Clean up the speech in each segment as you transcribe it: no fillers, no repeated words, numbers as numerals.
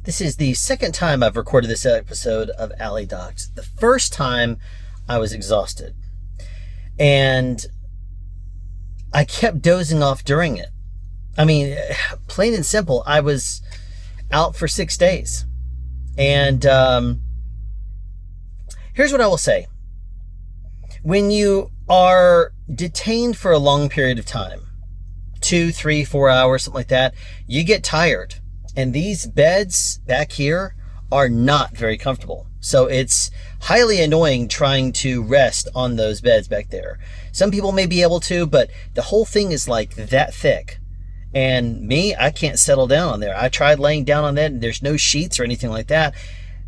This is the second time I've recorded this episode of Alley Docs. The first time I was exhausted. And I kept dozing off during it. I mean, plain and simple, I was out for 6 days. And here's what I will say. When you are detained for a long period of time, 2, 3, 4 hours, something like that, you get tired. And these beds back here are not very comfortable. So it's highly annoying trying to rest on those beds back there. Some people may be able to, but the whole thing is like that thick. And me, I can't settle down on there. I tried laying down on that and there's no sheets or anything like that.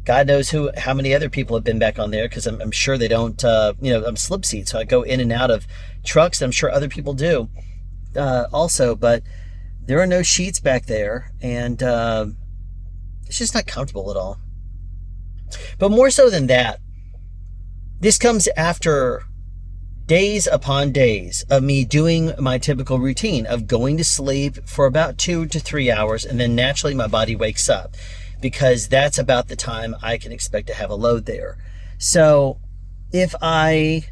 God knows how many other people have been back on there, because I'm sure they don't, I'm slip seat. So I go in and out of trucks. I'm sure other people do also, but there are no sheets back there, and it's just not comfortable at all. But more so than that, this comes after days upon days of me doing my typical routine of going to sleep for about 2 to 3 hours, and then naturally my body wakes up, because that's about the time I can expect to have a load there. So if I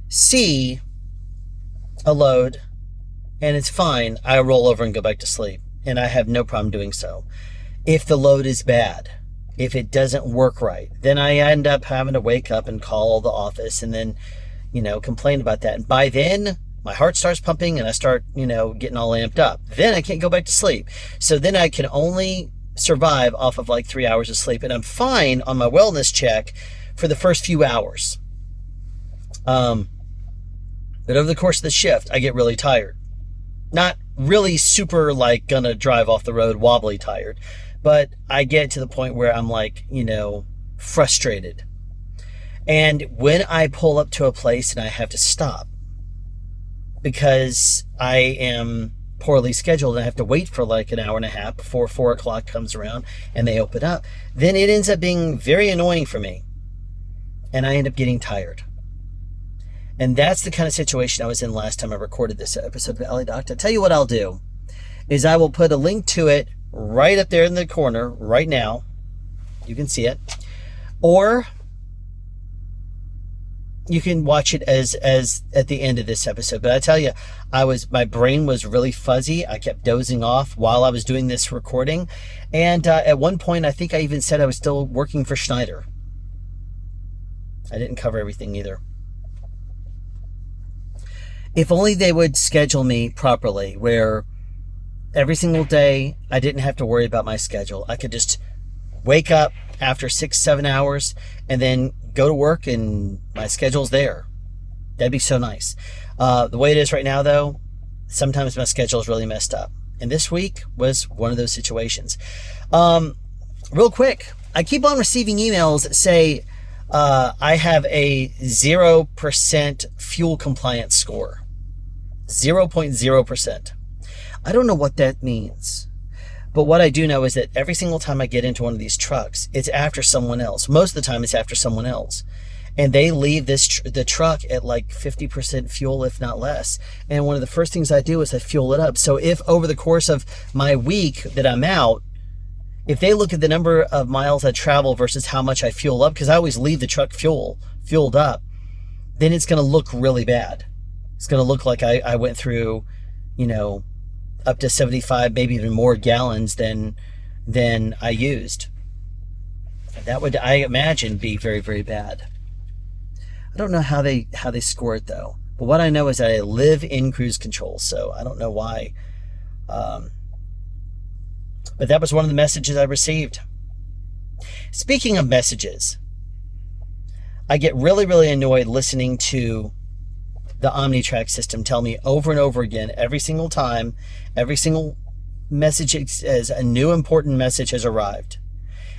see a load and it's fine, I roll over and go back to sleep, and I have no problem doing so. If the load is bad, if it doesn't work right, then I end up having to wake up and call the office and then, complain about that. And by then, my heart starts pumping and I start, getting all amped up. Then I can't go back to sleep. So then I can only survive off of like 3 hours of sleep, and I'm fine on my wellness check for the first few hours. But over the course of the shift, I get really tired. Not really super like gonna drive off the road wobbly tired, but I get to the point where I'm like, frustrated. And when I pull up to a place and I have to stop because I am poorly scheduled and I have to wait for like an hour and a half before 4 o'clock comes around and they open up, then it ends up being very annoying for me. And I end up getting tired. And that's the kind of situation I was in last time I recorded this episode of Alley Doc. I'll tell you what I'll do is I will put a link to it right up there in the corner right now. You can see it. Or you can watch it as at the end of this episode. But I tell you, my brain was really fuzzy. I kept dozing off while I was doing this recording. And at one point, I think I even said I was still working for Schneider. I didn't cover everything either. If only they would schedule me properly, where every single day I didn't have to worry about my schedule. I could just wake up after 6-7 hours and then go to work and my schedule's there. That'd be so nice. The way it is right now, though, sometimes my schedule is really messed up. And this week was one of those situations. Real quick, I keep on receiving emails that say I have a 0% fuel compliance score. 0.0%. I don't know what that means. But what I do know is that every single time I get into one of these trucks, it's after someone else. Most of the time it's after someone else. And they leave the truck at like 50% fuel, if not less. And one of the first things I do is I fuel it up. So if over the course of my week that I'm out, if they look at the number of miles I travel versus how much I fuel up, because I always leave the truck fueled up, then it's going to look really bad. It's going to look like I went through, up to 75, maybe even more gallons than I used. That would, I imagine, be very, very bad. I don't know how they score it though. But what I know is that I live in cruise control, so I don't know why. But that was one of the messages I received. Speaking of messages, I get really, really annoyed listening to the OmniTrack system tell me over and over again, every single time, every single message it says a new important message has arrived.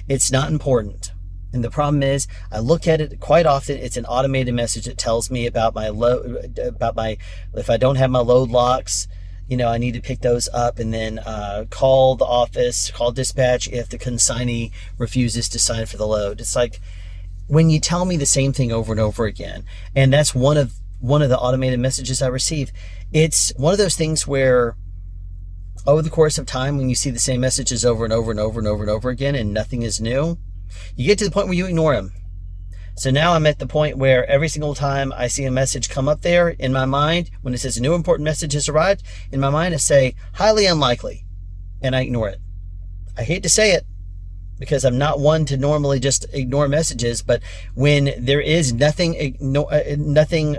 It's not important. And the problem is, I look at it quite often. It's an automated message that tells me about my load, if I don't have my load locks, I need to pick those up and then call the office, call dispatch if the consignee refuses to sign for the load. It's like when you tell me the same thing over and over again, and that's one of the automated messages I receive. It's one of those things where over the course of time, when you see the same messages over and over and over and over and over again and nothing is new, you get to the point where you ignore them. So now I'm at the point where every single time I see a message come up there in my mind, when it says a new important message has arrived, in my mind I say highly unlikely, and I ignore it. I hate to say it because I'm not one to normally just ignore messages, but when there is nothing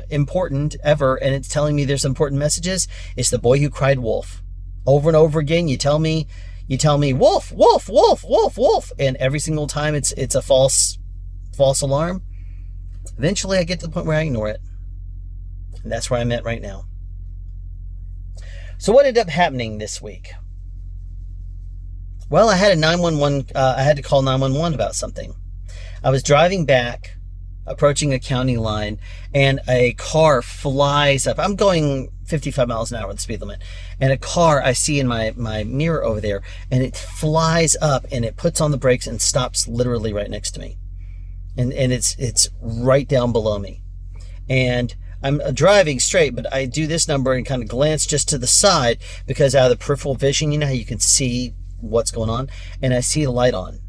important ever and it's telling me there's important messages, it's the boy who cried wolf. Over and over again, you tell me wolf, wolf, wolf, wolf, wolf, and every single time it's a false alarm. Eventually I get to the point where I ignore it. And that's where I'm at right now. So what ended up happening this week? Well, I had I had to call 911 about something. I was driving back, approaching a county line, and a car flies up. I'm going 55 miles an hour with the speed limit. And a car I see in my mirror over there, and it flies up and it puts on the brakes and stops literally right next to me. And it's right down below me. And I'm driving straight, but I do this number and kind of glance just to the side because out of the peripheral vision, you know how you can see what's going on, and I see the light on.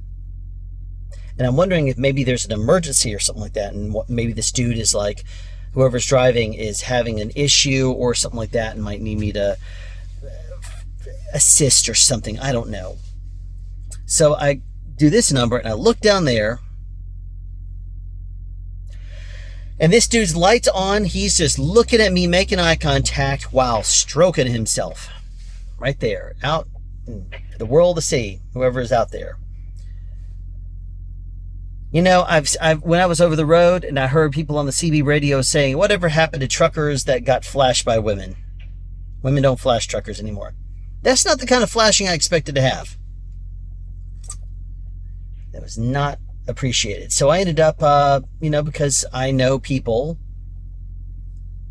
And I'm wondering if maybe there's an emergency or something like that, and maybe this dude is like, whoever's driving is having an issue or something like that and might need me to assist or something. I don't know. So I do this number and I look down there, and this dude's light's on. He's just looking at me, making eye contact while stroking himself right there out in the world to see, whoever is out there. You know, I've when I was over the road and I heard people on the CB radio saying, whatever happened to truckers that got flashed by women? Women don't flash truckers anymore. That's not the kind of flashing I expected to have. That was not appreciated. So I ended up, because I know people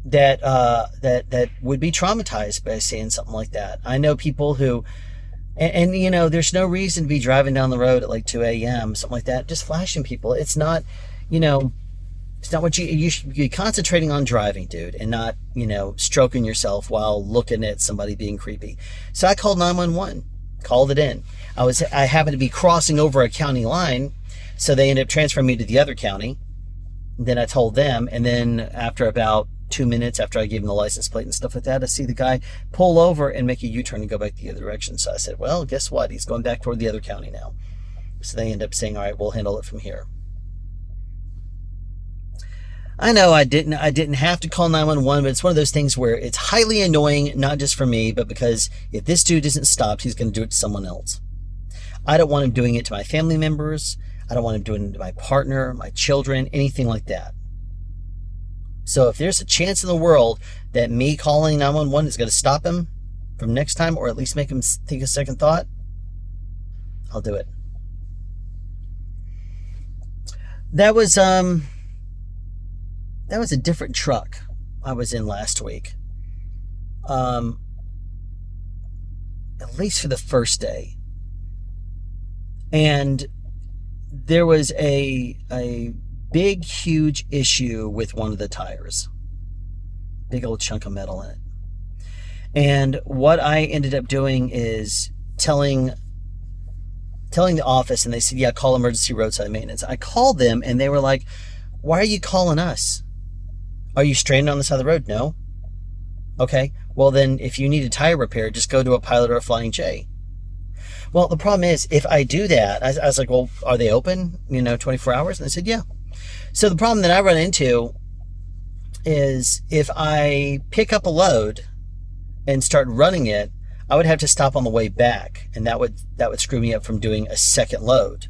that would be traumatized by seeing something like that. I know people who, and there's no reason to be driving down the road at like 2 a.m., something like that, just flashing people. It's not, it's not what you should be concentrating on driving, dude, and not, stroking yourself while looking at somebody being creepy. So I called 911, called it in. I happened to be crossing over a county line, so they ended up transferring me to the other county. Then I told them, and then after about 2 minutes after I gave him the license plate and stuff like that, I see the guy pull over and make a U-turn and go back the other direction. So I said, well, guess what? He's going back toward the other county now. So they end up saying, all right, we'll handle it from here. I know I didn't have to call 911, but it's one of those things where it's highly annoying, not just for me, but because if this dude isn't stopped, he's going to do it to someone else. I don't want him doing it to my family members. I don't want him doing it to my partner, my children, anything like that. So if there's a chance in the world that me calling 911 is going to stop him from next time, or at least make him think a second thought, I'll do it. That was a different truck I was in last week. At least for the first day. And there was a big, huge issue with one of the tires. Big old chunk of metal in it. And what I ended up doing is telling the office, and they said, yeah, call emergency roadside maintenance. I called them, and they were like, why are you calling us? Are you stranded on the side of the road? No. Okay. Well, then if you need a tire repair, just go to a Pilot or a Flying J. Well, the problem is, if I do that, I was like, well, are they open, 24 hours? And they said, yeah. So the problem that I run into is if I pick up a load and start running it, I would have to stop on the way back, and that would screw me up from doing a second load.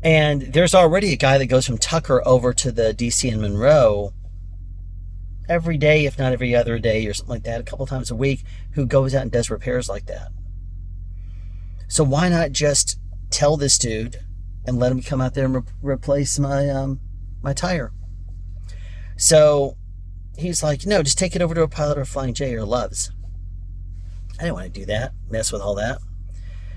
And there's already a guy that goes from Tucker over to the DC in Monroe every day, if not every other day or something like that, a couple times a week, who goes out and does repairs like that. So why not just tell this dude and let him come out there and replace my tire? So he's like, no, just take it over to a Pilot or a Flying J or Love's. I didn't want to do that, mess with all that.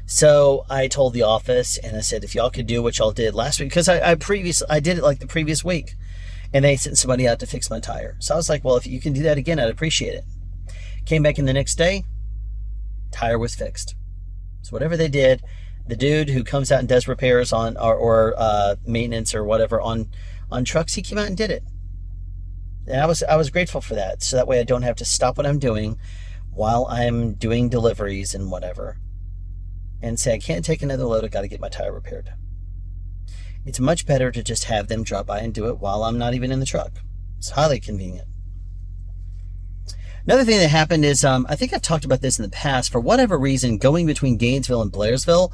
So I told the office, and I said, if y'all could do what y'all did last week, because I did it like the previous week, and they sent somebody out to fix my tire. So I was like, well, if you can do that again, I'd appreciate it. Came back in the next day, Tire was fixed. So whatever they did, the dude who comes out and does repairs on or maintenance or whatever on trucks, he came out and did it. And I was grateful for that. So that way I don't have to stop what I'm doing while I'm doing deliveries and whatever and say, I can't take another load. I got to get my tire repaired. It's much better to just have them drop by and do it while I'm not even in the truck. It's highly convenient. Another thing that happened is, I think I've talked about this in the past, for whatever reason, going between Gainesville and Blairsville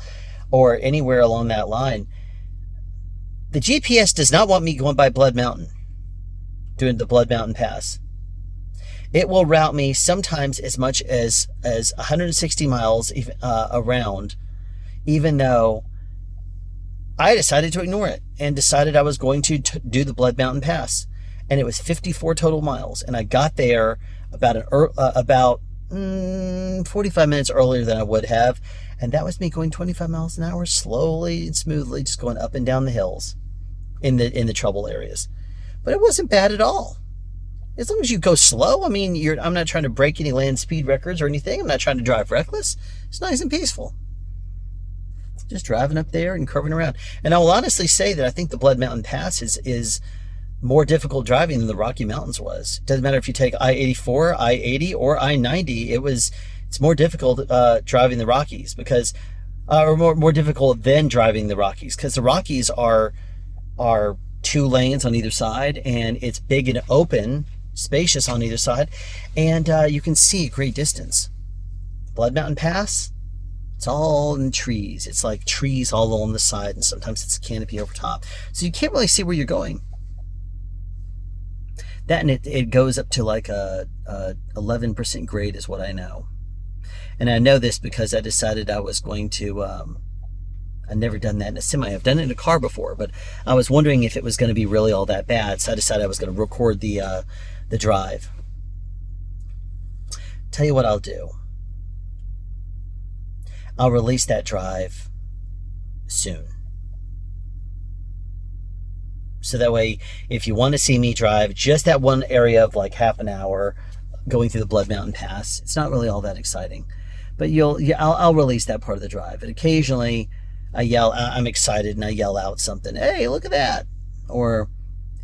or anywhere along that line, the GPS does not want me going by Blood Mountain, doing the Blood Mountain Pass. It will route me sometimes as much as 160 miles around, even though I decided to ignore it and decided I was going to do the Blood Mountain Pass. And it was 54 total miles. And I got there about 45 minutes earlier than I would have. And that was me going 25 miles an hour, slowly and smoothly, just going up and down the hills in the trouble areas. But it wasn't bad at all. As long as you go slow, I mean, I'm not trying to break any land speed records or anything. I'm not trying to drive reckless. It's nice and peaceful. Just driving up there and curving around. And I will honestly say that I think the Blood Mountain Pass is more difficult driving than the Rocky Mountains was. It doesn't matter if you take I-84, I-80, or I-90. It's more difficult driving the Rockies because, or more difficult than driving the Rockies, because the Rockies are 2 lanes on either side, and it's big and open, spacious on either side, and you can see a great distance. Blood Mountain Pass, it's all in trees. It's like trees all along the side, and sometimes it's a canopy over top. So you can't really see where you're going. That, and it goes up to like a 11% grade is what I know. And I know this because I decided I was going to, I've never done that in a semi. I've done it in a car before, but I was wondering if it was going to be really all that bad. So I decided I was going to record the drive. Tell you what I'll do. I'll release that drive soon. So that way, if you want to see me drive just that one area of like half an hour going through the Blood Mountain Pass, it's not really all that exciting. But I'll release that part of the drive. And occasionally I'm excited and I yell out something. Hey, look at that. Or,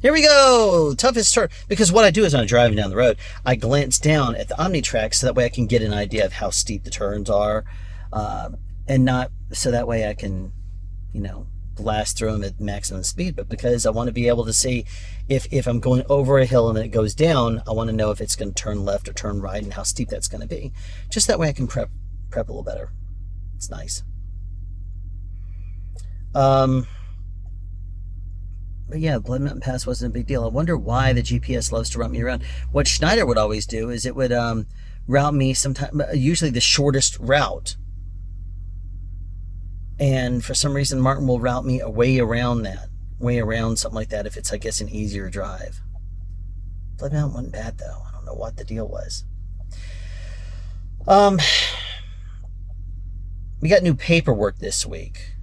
here we go, toughest turn. Because what I do is when I'm driving down the road, I glance down at the OmniTrack so that way I can get an idea of how steep the turns are. And not so that way I can, blast through them at maximum speed, but because I want to be able to see if I'm going over a hill and then it goes down, I want to know if it's going to turn left or turn right and how steep that's going to be. Just that way I can prep a little better. It's nice. But yeah, Blood Mountain Pass wasn't a big deal. I wonder why the GPS loves to route me around. What Schneider would always do is it would route me usually the shortest route. And for some reason, Martin will route me way around something like that if it's, I guess, an easier drive. Blood Mountain wasn't bad, though. I don't know what the deal was. We got new paperwork this week.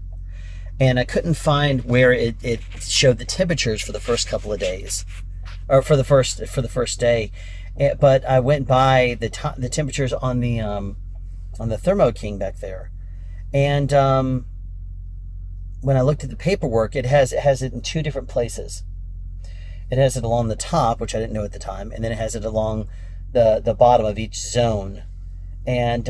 And I couldn't find where it showed the temperatures for the first couple of days. Or for the first day. But I went by the temperatures on the Thermo King back there. And when I looked at the paperwork, it has it in 2 different places. It has it along the top, which I didn't know at the time, and then it has it along the bottom of each zone. And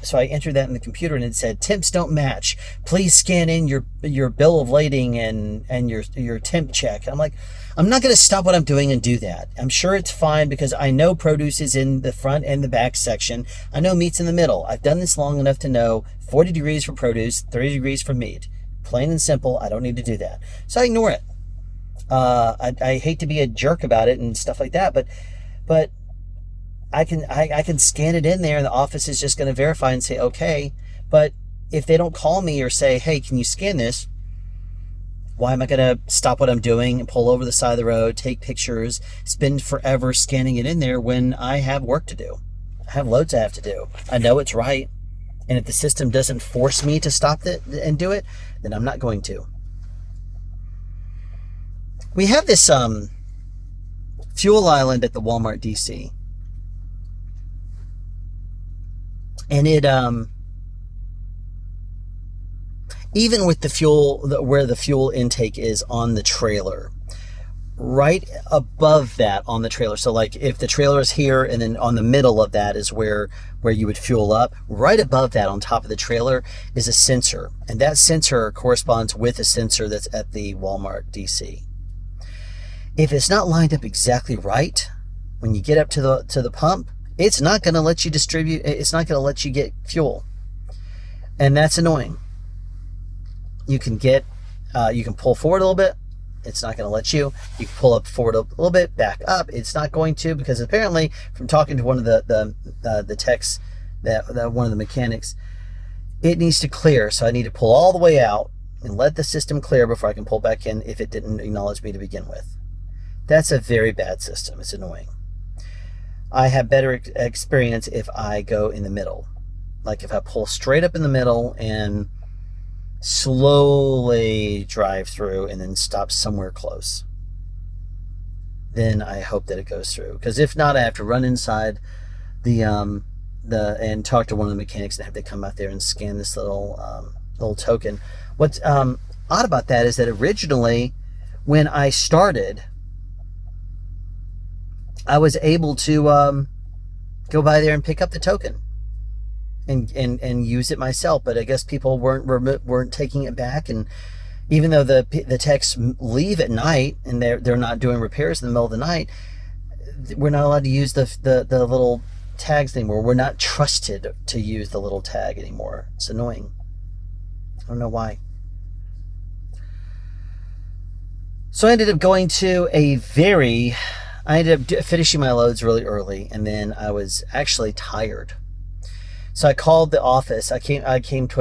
so I entered that in the computer, and it said temps don't match. Please scan in your bill of lading and your temp check. And I'm like, I'm not going to stop what I'm doing and do that. I'm sure it's fine because I know produce is in the front and the back section. I know meat's in the middle. I've done this long enough to know 40 degrees for produce, 30 degrees for meat. Plain and simple. I don't need to do that. So I ignore it. I hate to be a jerk about it and stuff like that, but I can scan it in there and the office is just going to verify and say, okay. But if they don't call me or say, hey, can you scan this? Why am I going to stop what I'm doing and pull over the side of the road, take pictures, spend forever scanning it in there when I have work to do? I have loads I have to do. I know it's right. And if the system doesn't force me to stop it and do it, then I'm not going to. We have this fuel island at the Walmart DC. And it, even with the fuel, where the fuel intake is on the trailer, right above that on the trailer. So like if the trailer is here and then on the middle of that is where you would fuel up, right above that on top of the trailer is a sensor. And that sensor corresponds with a sensor that's at the Walmart DC. If it's not lined up exactly right, when you get up to the pump, it's not going to let you distribute, it's not going to let you get fuel. And that's annoying. You can pull forward a little bit. It's not going to let you. You can pull up forward a little bit, back up. It's not going to, because apparently, from talking to one of the techs, one of the mechanics, it needs to clear. So I need to pull all the way out and let the system clear before I can pull back in if it didn't acknowledge me to begin with. That's a very bad system. It's annoying. I have better experience if I go in the middle. Like if I pull straight up in the middle and slowly drive through and then stop somewhere close, then I hope that it goes through. Because if not, I have to run inside and talk to one of the mechanics and have to come out there and scan this little token. What's odd about that is that originally, when I started, I was able to go by there and pick up the token and use it myself, but I guess people weren't taking it back. And even though the techs leave at night and they're not doing repairs in the middle of the night, we're not allowed to use the little tags anymore. We're not trusted to use the little tag anymore. It's annoying. I don't know why. So I ended up finishing my loads really early, and then I was actually tired. So I called the office. I came to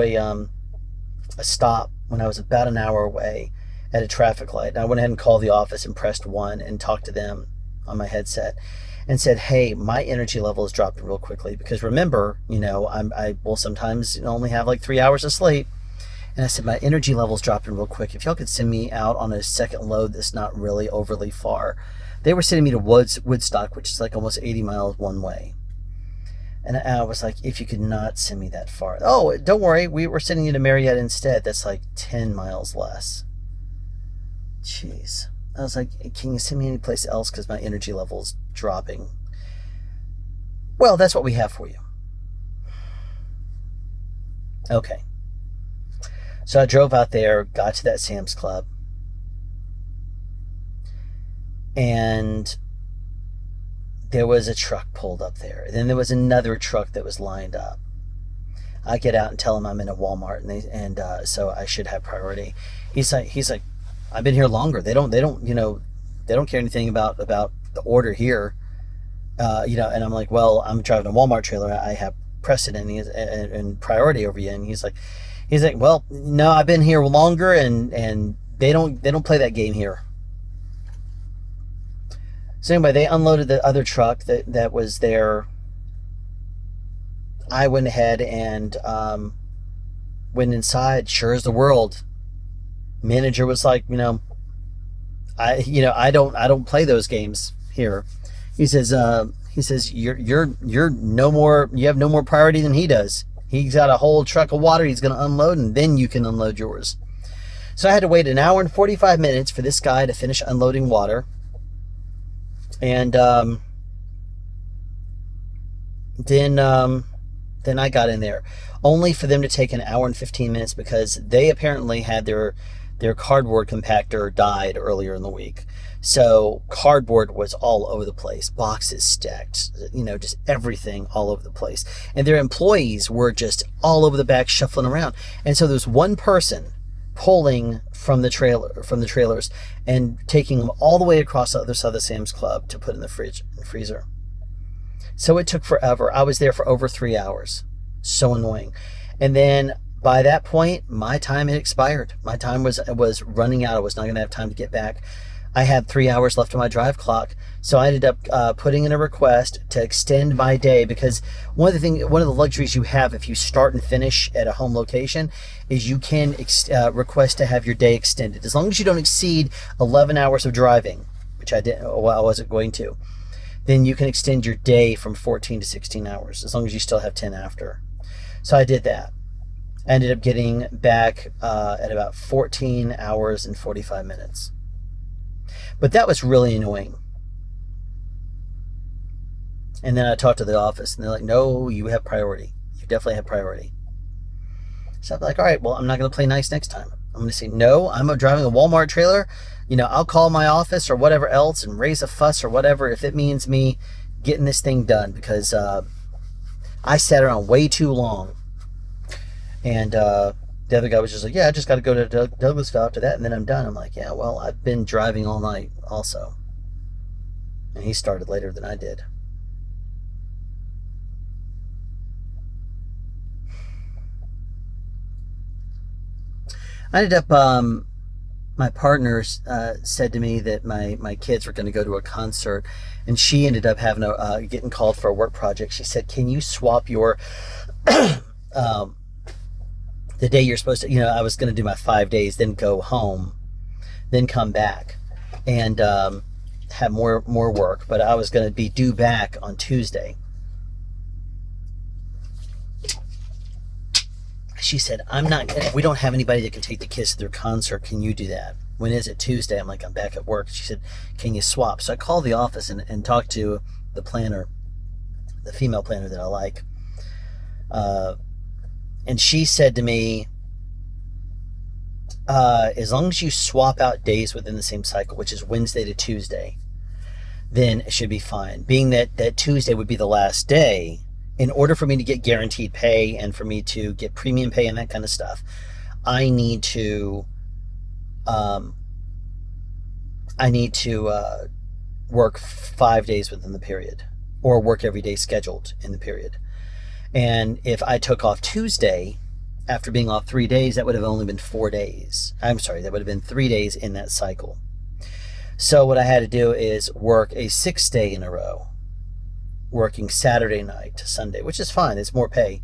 a stop when I was about an hour away at a traffic light. And I went ahead and called the office and pressed 1 and talked to them on my headset and said, hey, my energy level is dropping real quickly. Because remember, I will sometimes only have like 3 hours of sleep. And I said, my energy level is dropping real quick. If y'all could send me out on a second load that's not really overly far. They were sending me to Woodstock, which is like almost 80 miles one way. And I was like, if you could not send me that far. Oh, don't worry. We were sending you to Marietta instead. That's like 10 miles less. Jeez. I was like, can you send me anyplace else because my energy level is dropping? Well, that's what we have for you. Okay. So I drove out there, got to that Sam's Club. And there was a truck pulled up there. And then there was another truck that was lined up. I get out and tell him I'm in a Walmart, and so I should have priority. He's like, I've been here longer. They don't care anything about the order here. And I'm like, well, I'm driving a Walmart trailer. I have precedent and priority over you. And he's like, well, no, I've been here longer, and they don't play that game here. So anyway, they unloaded the other truck that was there. I went ahead and went inside. Sure as the world. Manager was like, I don't play those games here. He says you're no more. You have no more priority than he does. He's got a whole truck of water he's going to unload, and then you can unload yours. So I had to wait an hour and 45 minutes for this guy to finish unloading water. And then I got in there, only for them to take an hour and 15 minutes because they apparently had their cardboard compactor died earlier in the week. So cardboard was all over the place, boxes stacked, just everything all over the place. And their employees were just all over the back shuffling around. And so there's one person pulling from the trailers and taking them all the way across the other side of the Sam's Club to put in the fridge and freezer. So it took forever. I was there for over 3 hours. So annoying. And then by that point, my time had expired. My time was running out. I was not going to have time to get back. I had 3 hours left on my drive clock. So I ended up putting in a request to extend my day, because one of the luxuries you have if you start and finish at a home location is you can request to have your day extended. As long as you don't exceed 11 hours of driving, which I wasn't going to, then you can extend your day from 14 to 16 hours, as long as you still have 10 after. So I did that. I ended up getting back at about 14 hours and 45 minutes. But that was really annoying. And then I talked to the office, and they're like, no, you have priority. You definitely have priority. So I'm like, all right, well, I'm not going to play nice next time. I'm going to say, no, I'm driving a Walmart trailer. I'll call my office or whatever else and raise a fuss or whatever if it means me getting this thing done, because I sat around way too long. And the other guy was just like, yeah, I just got to go to Douglasville after that, and then I'm done. I'm like, yeah, well, I've been driving all night also. And he started later than I did. I ended up, my partner said to me that my kids were going to go to a concert, and she ended up having getting called for a work project. She said, can you swap your, the day you're supposed to, I was going to do my 5 days, then go home, then come back and have more work, but I was going to be due back on Tuesday. She said, we don't have anybody that can take the kids to their concert. Can you do that? When is it? Tuesday. I'm like, I'm back at work. She said, can you swap? So I called the office and talked to the planner, the female planner that I like. And she said to me, as long as you swap out days within the same cycle, which is Wednesday to Tuesday, then it should be fine. Being that Tuesday would be the last day, in order for me to get guaranteed pay and for me to get premium pay and that kind of stuff, I need to work 5 days within the period, or work every day scheduled in the period. And if I took off Tuesday after being off 3 days, that would have only been 4 days. I'm sorry, that would have been 3 days in that cycle. So what I had to do is work a 6th day in a row, working Saturday night to Sunday, which is fine. It's more pay.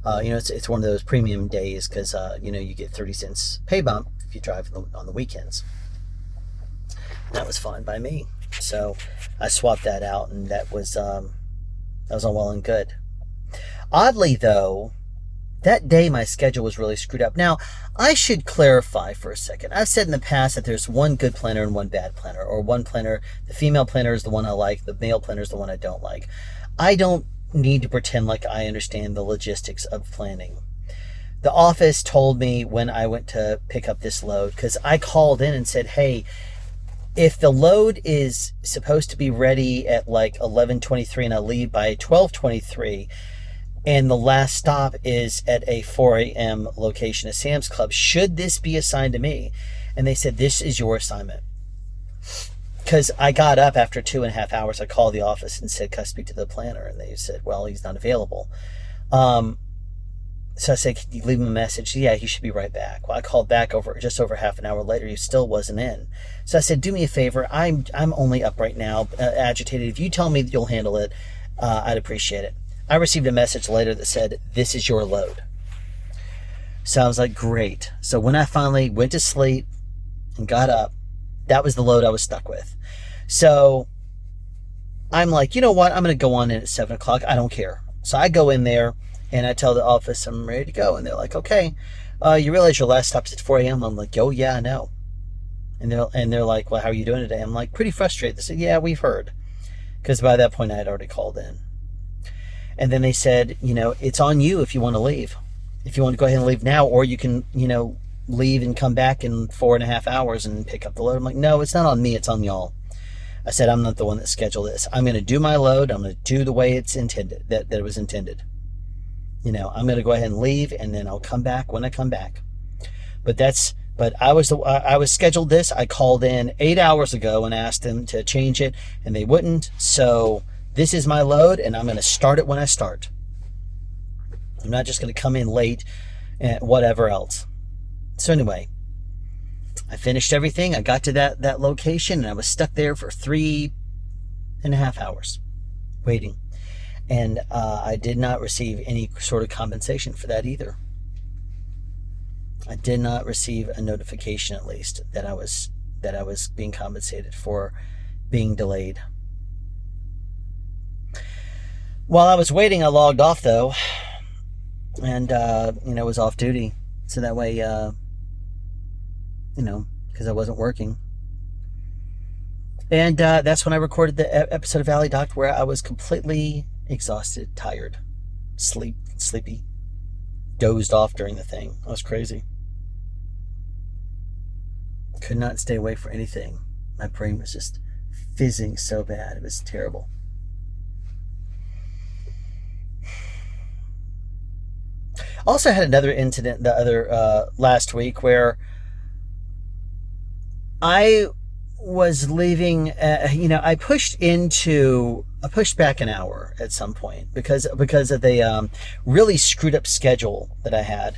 It's one of those premium days because, you get 30 cents pay bump if you drive on the weekends. That was fine by me. So I swapped that out, and that was all well and good. Oddly, though, that day my schedule was really screwed up. Now, I should clarify for a second. I've said in the past that there's one good planner and one bad planner, or one planner, the female planner is the one I like, the male planner is the one I don't like. I don't need to pretend like I understand the logistics of planning. The office told me when I went to pick up this load, because I called in and said, hey, if the load is supposed to be ready at like 11:23 and I leave by 12:23, and the last stop is at a 4 a.m. location at Sam's Club, should this be assigned to me? And they said, this is your assignment. Because I got up after 2.5 hours. I called the office and said, can I speak to the planner? And they said, well, he's not available. So I said, can you leave him a message? Yeah, he should be right back. Well, I called back just over half an hour later. He still wasn't in. So I said, do me a favor. I'm only up right now, agitated. If you tell me that you'll handle it, I'd appreciate it. I received a message later that said, this is your load. So I was like, great. So when I finally went to sleep and got up, that was the load I was stuck with. So I'm like, you know what? I'm going to go on in at 7 o'clock. I don't care. So I go in there and I tell the office I'm ready to go. And they're like, okay, you realize your last stop's at 4 a.m.? I'm like, oh, yeah, I know. And they're like, well, how are you doing today? I'm like, pretty frustrated. They said, yeah, we've heard. Because by that point I had already called in. And then they said, it's on you if you want to leave. If you want to go ahead and leave now, or you can, leave and come back in 4.5 hours and pick up the load. I'm like, no, it's not on me. It's on y'all. I said, I'm not the one that scheduled this. I'm going to do my load. I'm going to do the way it's intended, that it was intended. I'm going to go ahead and leave, and then I'll come back when I come back. But I was scheduled this. I called in 8 hours ago and asked them to change it, and they wouldn't. So this is my load, and I'm going to start it when I start. I'm not just going to come in late and whatever else. So anyway, I finished everything. I got to that location, and I was stuck there for 3.5 hours waiting. And I did not receive any sort of compensation for that either. I did not receive a notification, at least, that I was being compensated for being delayed. While I was waiting, I logged off, though, and was off duty, so that way, because I wasn't working. And that's when I recorded the episode of Valley Doc where I was completely exhausted, tired, sleepy, dozed off during the thing. I was crazy. Could not stay awake for anything. My brain was just fizzing so bad. It was terrible. Also had another incident the other last week where I was leaving. I pushed back an hour at some point because of the really screwed up schedule that I had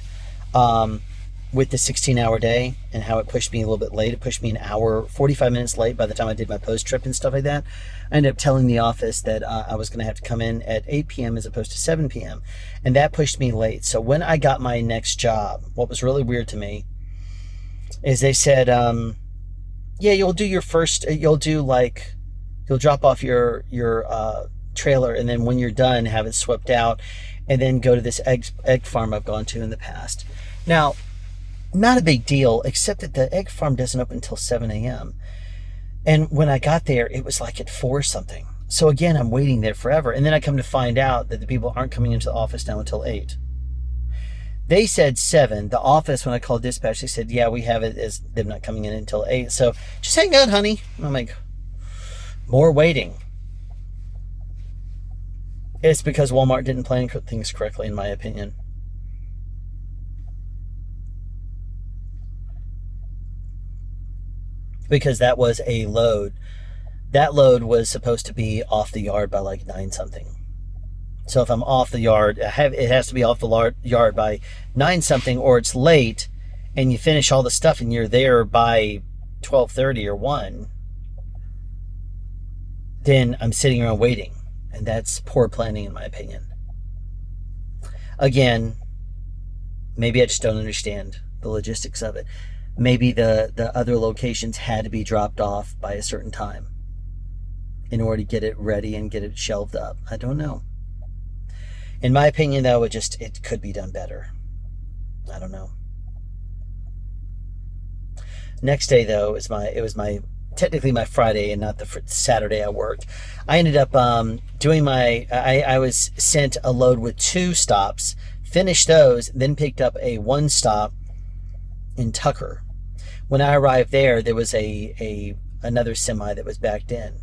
with the 16-hour day and how it pushed me a little bit late. It pushed me an hour, 45 minutes late by the time I did my post trip and stuff like that. I ended up telling the office that I was going to have to come in at 8 p.m. as opposed to 7 p.m. And that pushed me late. So when I got my next job, what was really weird to me is they said, you'll do your first, you'll drop off your trailer, and then when you're done, have it swept out, and then go to this egg farm I've gone to in the past. Now, not a big deal, except that the egg farm doesn't open until 7 a.m. And when I got there, it was like at 4 something. So again, I'm waiting there forever. And then I come to find out that the people aren't coming into the office now until 8. They said 7. The office, when I called dispatch, they said, yeah, we have it as them not coming in until 8. So just hang out, honey. I'm like, more waiting. It's because Walmart didn't plan things correctly, in my opinion. Because that was a load. That load was supposed to be off the yard by like 9 something. So if I'm off the yard, it has to be off the yard by 9 something, or it's late and you finish all the stuff and you're there by 12:30 or 1. Then I'm sitting around waiting. And that's poor planning, in my opinion. Again, maybe I just don't understand the logistics of it. Maybe the other locations had to be dropped off by a certain time in order to get it ready and get it shelved up. I don't know. In my opinion, though, it could be done better. I don't know. Next day, though, it was technically my Friday and not the Saturday I worked. I ended up doing I was sent a load with 2 stops, finished those, then picked up a 1 stop in Tucker. When I arrived there was another semi that was backed in.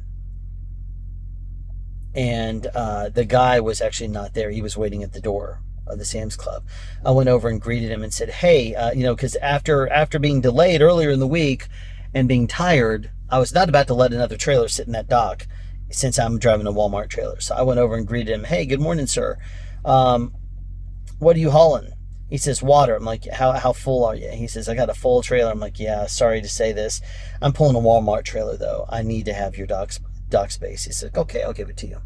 And the guy was actually not there. He was waiting at the door of the Sam's Club. I went over and greeted him and said, hey, because after being delayed earlier in the week and being tired, I was not about to let another trailer sit in that dock since I'm driving a Walmart trailer. So I went over and greeted him. Hey, good morning, sir. What are you hauling? He says, water. I'm like, how full are you? He says, I got a full trailer. I'm like, yeah, sorry to say this. I'm pulling a Walmart trailer, though. I need to have your dock space. He said, okay, I'll give it to you.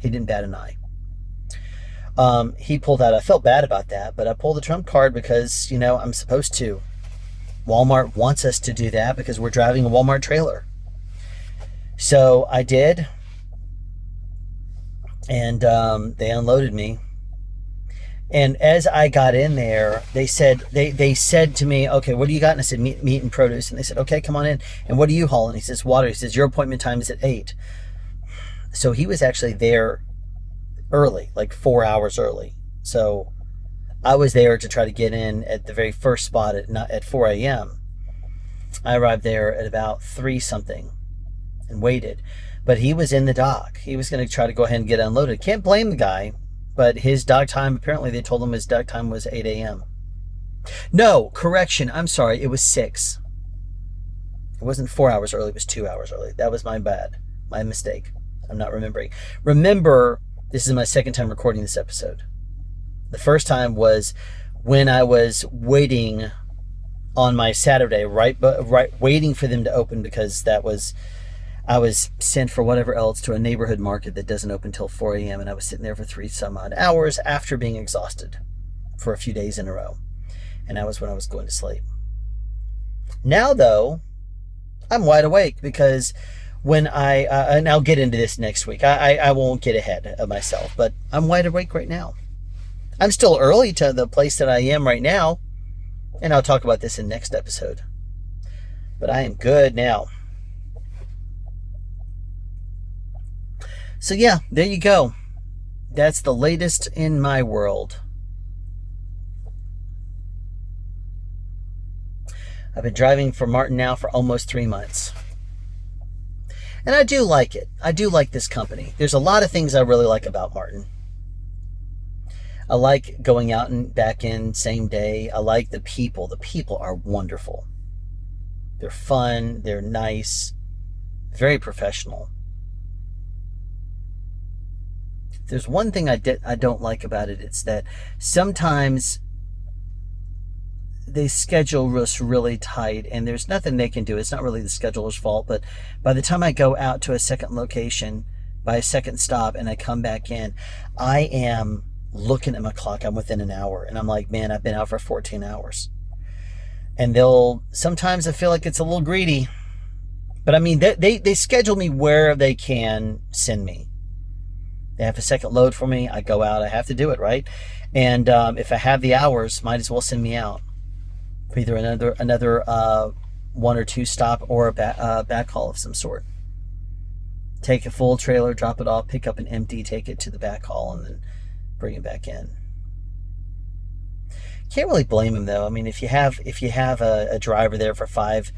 He didn't bat an eye. He pulled out. I felt bad about that, but I pulled the trump card because, I'm supposed to. Walmart wants us to do that because we're driving a Walmart trailer. So I did. And they unloaded me. And as I got in there, they said to me, okay, what do you got? And I said, meat and produce. And they said, okay, come on in. And what are you hauling? He says, water. He says, your appointment time is at 8. So he was actually there early, like 4 hours early. So I was there to try to get in at the very first spot at 4 a.m. I arrived there at about 3 something and waited. But he was in the dock. He was going to try to go ahead and get unloaded. Can't blame the guy. But his dock time, apparently they told him his dock time was 8 a.m. No, correction. I'm sorry. It was 6. It wasn't 4 hours early. It was 2 hours early. That was my bad. My mistake. I'm not remembering. Remember, this is my second time recording this episode. The first time was when I was waiting on my Saturday, right, waiting for them to open because I was sent for whatever else to a neighborhood market that doesn't open till 4 a.m. and I was sitting there for 3 some odd hours after being exhausted for a few days in a row. And that was when I was going to sleep. Now, though, I'm wide awake because when and I'll get into this next week. I won't get ahead of myself, but I'm wide awake right now. I'm still early to the place that I am right now, and I'll talk about this in next episode. But I am good now. So yeah, there you go. That's the latest in my world. I've been driving for Martin now for almost 3 months. And I do like it. I do like this company. There's a lot of things I really like about Martin. I like going out and back in same day. I like the people. The people are wonderful. They're fun. They're nice. Very professional. If there's one thing I don't like about it, it's that sometimes they schedule us really tight, and there's nothing they can do. It's not really the scheduler's fault, but by the time I go out to a second location, by a second stop, and I come back in, I am looking at my clock. I'm within an hour, and I'm like, man, I've been out for 14 hours. And sometimes I feel like it's a little greedy, but I mean, they schedule me where they can send me. They have a second load for me. I go out. I have to do it, right? And if I have the hours, might as well send me out for either another 1 or 2 stop or a back haul of some sort. Take a full trailer, drop it off, pick up an empty, take it to the back haul, and then bring it back in. Can't really blame him though. I mean, if you have a driver there for five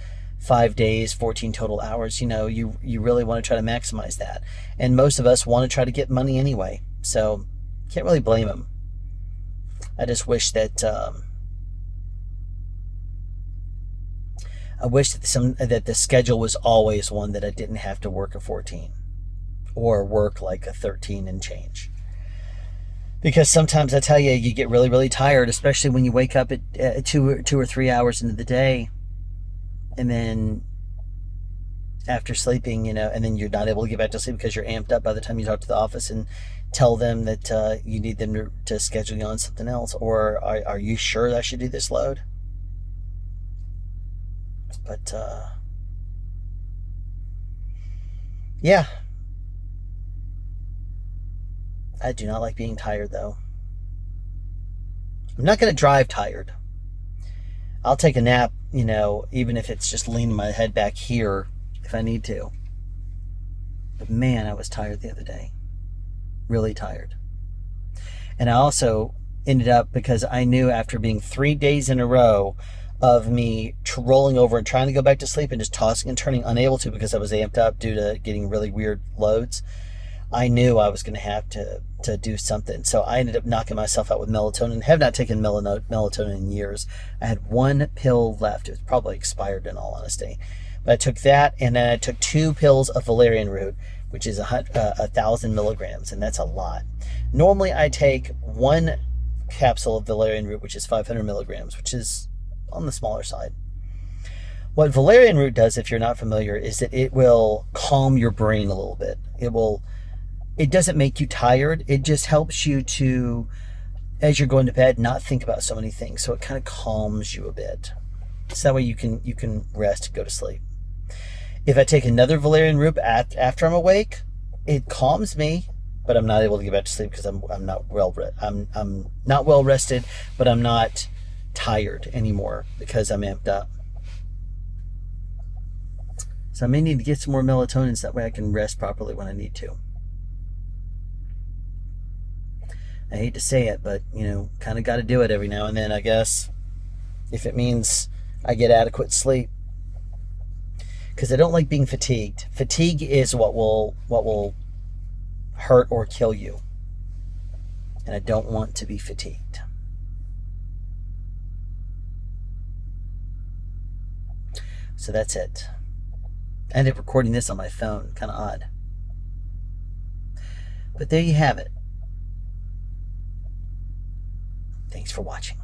days, 14 total hours, you really want to try to maximize that. And most of us want to try to get money anyway. So can't really blame him. I just wish that that the schedule was always one that I didn't have to work a 14 or work like a 13 and change. Because sometimes I tell you, you get really, really tired, especially when you wake up at 2 or 3 hours into the day. And then after sleeping, and then you're not able to get back to sleep because you're amped up by the time you talk to the office and tell them that you need them to schedule you on something else. Or are you sure I should do this load? But, yeah. I do not like being tired, though. I'm not going to drive tired. I'll take a nap, even if it's just leaning my head back here if I need to. But man, I was tired the other day. Really tired. And I also ended up, because I knew after being 3 days in a row of me rolling over and trying to go back to sleep and just tossing and turning, unable to because I was amped up due to getting really weird loads, I knew I was going to have to do something. So I ended up knocking myself out with melatonin. Have not taken melatonin in years. I had 1 pill left. It was probably expired in all honesty. But I took that, and then I took 2 pills of valerian root, which is 1,000 milligrams, and that's a lot. Normally I take 1 capsule of valerian root, which is 500 milligrams, which is on the smaller side. What valerian root does, if you're not familiar, is that it will calm your brain a little bit. It doesn't make you tired. It just helps you to, as you're going to bed, not think about so many things. So it kind of calms you a bit. So that way you can rest, go to sleep. If I take another valerian root after I'm awake, it calms me, but I'm not able to get back to sleep because I'm not I'm not well rested, but I'm not tired anymore because I'm amped up. So I may need to get some more melatonin so that way I can rest properly when I need to. I hate to say it, but, kind of got to do it every now and then, I guess, if it means I get adequate sleep. Because I don't like being fatigued. Fatigue is what will hurt or kill you. And I don't want to be fatigued. So that's it. I ended up recording this on my phone. Kind of odd. But there you have it. Thanks for watching.